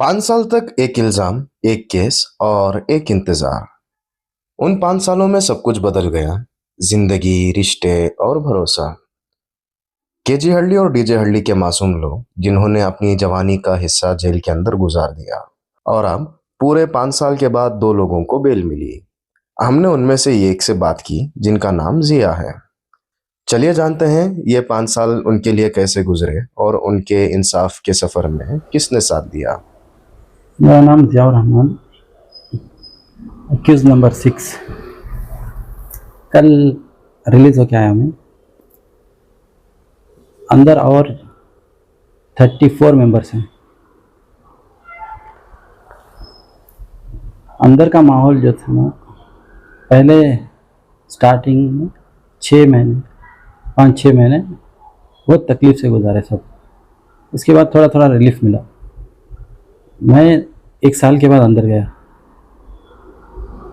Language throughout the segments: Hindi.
5 साल तक एक इल्जाम, एक केस और एक इंतजार। उन 5 सालों में सब कुछ बदल गया। जिंदगी, रिश्ते और भरोसा। केजी हल्डी और डीजे हल्डी के मासूम लोग जिन्होंने अपनी जवानी का हिस्सा जेल के अंदर गुजार दिया। और अब पूरे 5 साल के बाद दो लोगों को बेल मिली। हमने उनमें से एक से बात की जिनका नाम जिया है। चलिए जानते हैं ये 5 साल उनके लिए कैसे गुजरे और उनके इंसाफ के सफर में किसने साथ दिया। मेरा नाम ज़ियाउर रहमान, एक्यूज नंबर 6। कल रिलीज़ होके आया मैं। अंदर और 34 मेंबर्स हैं। अंदर का माहौल जो था ना, पहले स्टार्टिंग में 6 महीने 5-6 महीने बहुत तकलीफ़ से गुजारे सब। उसके बाद थोड़ा थोड़ा रिलीफ मिला। मैं 1 साल के बाद अंदर गया।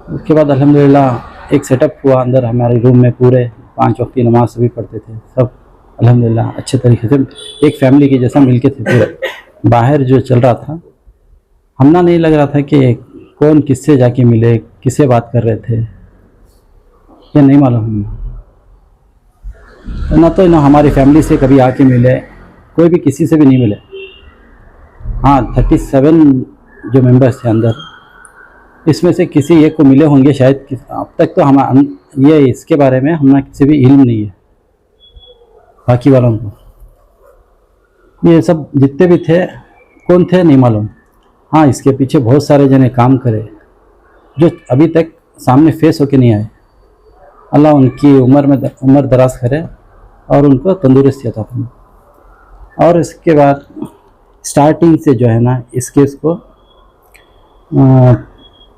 उसके बाद अल्हम्दुलिल्लाह एक सेटअप हुआ अंदर हमारे रूम में। पूरे 5 वक्त की नमाज सभी पढ़ते थे सब, अल्हम्दुलिल्लाह अच्छे तरीके से एक फैमिली के जैसा मिलके थे पूरे। बाहर जो चल रहा था, हमना नहीं लग रहा था कि कौन किससे जाके मिले, किससे बात कर रहे थे, ये नहीं मालूम। ना हमारी फैमिली से कभी आके मिले, कोई भी किसी से भी नहीं मिले। हाँ, 37 जो मेंबर्स थे अंदर, इसमें से किसी एक को मिले होंगे शायद। अब तक तो हम ये इसके बारे में हमारा किसी भी इल्म नहीं है बाकी वालों को। ये सब जितने भी थे कौन थे नहीं मालूम। हाँ, इसके पीछे बहुत सारे जने काम करे जो अभी तक सामने फेस होके नहीं आए। अल्लाह उनकी उम्र दराज करे और उनको तंदुरुस्ती अता फरमाए। और इसके बाद स्टार्टिंग से जो है ना, इस केस को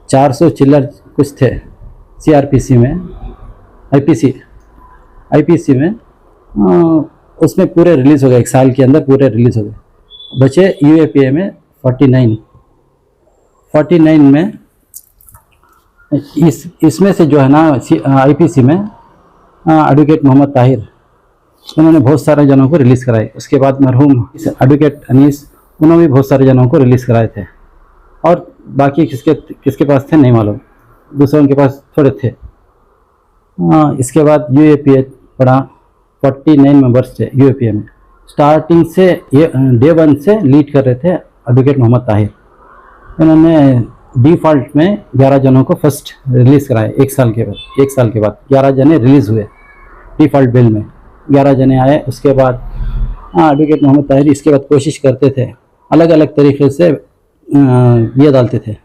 400 चिल्लर कुछ थे सीआरपीसी में, आईपीसी में। उसमें पूरे रिलीज़ हो गए। 1 साल के अंदर पूरे रिलीज़ हो गए। बचे यूएपीए में 49 में। इसमें से जो है ना, आईपीसी में एडवोकेट मोहम्मद ताहिर, उन्होंने बहुत सारे जनों को रिलीज़ कराए। उसके बाद मरहूम एडवोकेट अनीस, उन्होंने भी बहुत सारे जनों को रिलीज़ कराए थे। और बाकी किसके पास थे नहीं मालूम, दूसरों के पास थोड़े थे। इसके बाद यूएपीए पड़ा। 49 मेंबर्स थे यूएपीए में। स्टार्टिंग से डे 1 से लीड कर रहे थे एडवोकेट मोहम्मद ताहिर। उन्होंने डिफ़ॉल्ट में 11 जनों को फर्स्ट रिलीज़ कराए। 1 साल के बाद 11 जने रिलीज़ हुए डिफ़ॉल्ट बेल में। 11 जने आए। उसके बाद एडवोकेट मोहम्मद ताहिर इसके बाद कोशिश करते थे, अलग अलग तरीके से ये डालते थे,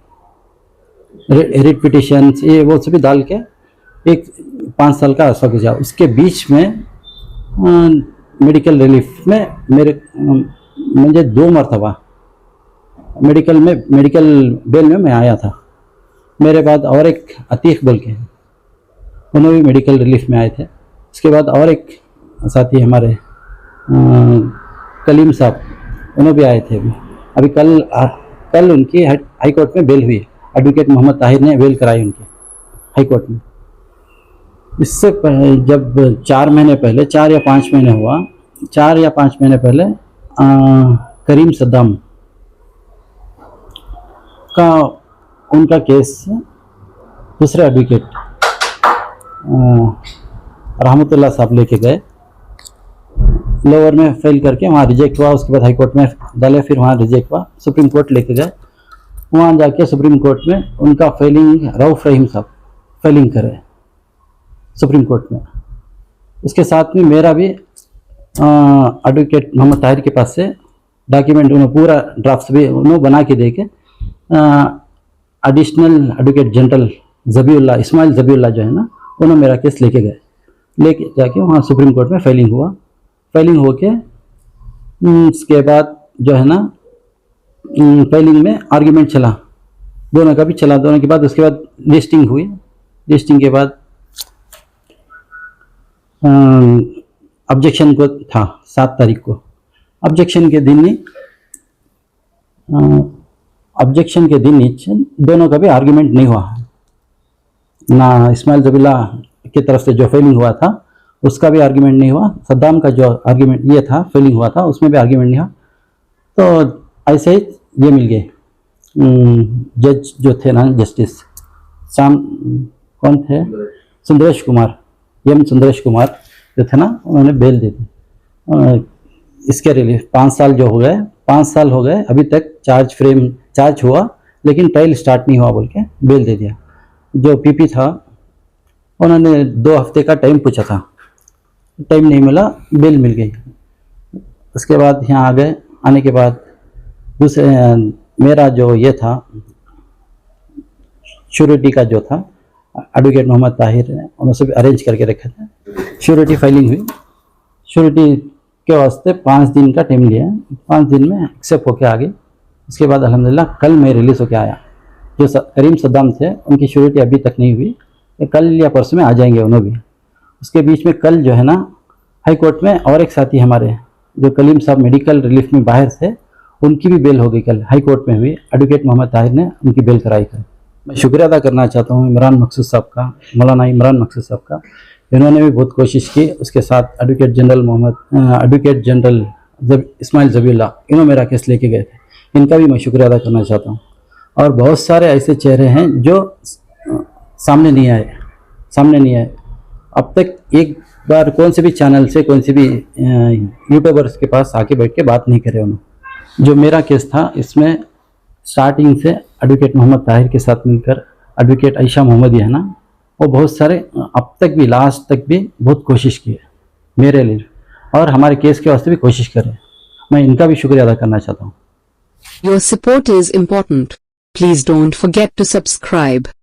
रिट पिटिशन ये वो सभी डाल के एक 5 साल का अर्सा गुजरा। उसके बीच में मेडिकल रिलीफ में मुझे 2 मरतबा मेडिकल बेल में मैं आया था। मेरे बाद और एक अतीक बोल के, उन्होंने भी मेडिकल रिलीफ में आए थे। उसके बाद और एक साथी हमारे कलीम साहब, उन्होंने भी आए थे। अभी कल उनकी हाई कोर्ट में बेल हुई। एडवोकेट मोहम्मद ताहिर ने बेल कराई उनकी हाई कोर्ट में। इससे जब 4 महीने पहले, 4 या 5 महीने हुआ, 4 या 5 महीने पहले करीम सद्दाम का उनका केस दूसरे एडवोकेट रहमतुल्लाह साहब लेके गए। लोअर में फेल करके वहाँ रिजेक्ट हुआ। उसके बाद हाई कोर्ट में डाले, फिर वहाँ रिजेक्ट हुआ। सुप्रीम कोर्ट लेके गए। वहाँ जाके सुप्रीम कोर्ट में उनका फेलिंग, रऊफ रहीम साहब फेलिंग करे सुप्रीम कोर्ट में। उसके साथ में मेरा भी एडवोकेट मोहम्मद ताहिर के पास से डॉक्यूमेंट उन्होंने पूरा ड्राफ्ट भी उन्होंने बना के दे के एडिशनल एडवोकेट जनरल इस्माइल ज़बीउल्लाह जो है ना, उन्होंने मेरा केस लेके जाके वहाँ सुप्रीम कोर्ट में फेलिंग हुआ। फेलिंग होके उसके बाद जो है ना, फेलिंग में आर्ग्यूमेंट चला, दोनों का भी चला। दोनों के बाद उसके बाद लिस्टिंग हुई। लिस्टिंग के बाद ऑब्जेक्शन को था 7 तारीख को। ऑब्जेक्शन के दिन ही दोनों का भी आर्ग्यूमेंट नहीं हुआ ना। इस्माइल ज़बीउल्लाह की तरफ से जो फेलिंग हुआ था उसका भी आर्ग्यूमेंट नहीं हुआ। सद्दाम का जो आर्ग्यूमेंट ये था फेलिंग हुआ था, उसमें भी आर्ग्यूमेंट नहीं हुआ। तो ऐसे ही ये मिल गए जज जो थे ना, जस्टिस शाम कौन थे, सुंदरेश कुमार, एम सुंदरेश कुमार जो थे ना, उन्होंने बेल दे दी। इसके रिलीफ 5 साल जो हो गए, 5 साल हो गए, अभी तक चार्ज हुआ लेकिन ट्रायल स्टार्ट नहीं हुआ बोल के बेल दे दिया। जो पीपी था उन्होंने 2 हफ्ते का टाइम पूछा था, टाइम नहीं मिला, बेल मिल गई। उसके बाद यहाँ आ गए, आने के बाद दूसरे मेरा जो ये था श्योरिटी का जो था, एडवोकेट मोहम्मद ताहिर ने उन्होंने सब अरेंज करके रखे थे। श्योरिटी फाइलिंग हुई, श्योरिटी के वास्ते 5 दिन का टाइम लिया, 5 दिन में एक्सेप्ट होके आ गई। उसके बाद अल्हम्दुलिल्लाह कल मैं रिलीज़ होके आया। जो करीम सद्दाम थे उनकी श्योरिटी अभी तक नहीं हुई, कल या परसों में आ जाएंगे उन्होंने भी। उसके बीच में कल जो है ना, हाई कोर्ट में और एक साथी हमारे जो कलीम साहब मेडिकल रिलीफ में बाहर थे, उनकी भी बेल हो गई, कल हाई कोर्ट में हुई। एडवोकेट मोहम्मद ताहिर ने उनकी बेल कराई कल। मैं शुक्रिया अदा करना चाहता हूँ इमरान मकसूद साहब का, मौलाना इमरान मकसूद साहब का। इन्होंने भी बहुत कोशिश की। उसके साथ एडवोकेट जनरल इस्माइल ज़बीउल्लाह, इन्होंने मेरा केस लेके गए थे, इनका भी मैं शुक्रिया अदा करना चाहता हूँ। और बहुत सारे ऐसे चेहरे हैं जो सामने नहीं आए। अब तक एक बार कौन से भी चैनल से, कौन से भी यूट्यूबर्स के पास आके बैठ के बात नहीं करे उन्होंने। जो मेरा केस था, इसमें स्टार्टिंग से एडवोकेट मोहम्मद ताहिर के साथ मिलकर एडवोकेट आयशा मोहम्मदी है ना, वो बहुत सारे अब तक भी, लास्ट तक भी बहुत कोशिश की है मेरे लिए, और हमारे केस के वास्ते भी कोशिश कर रहे हैं। मैं इनका भी शुक्रिया अदा करना चाहता हूँ। Your support is important. Please don't forget to subscribe.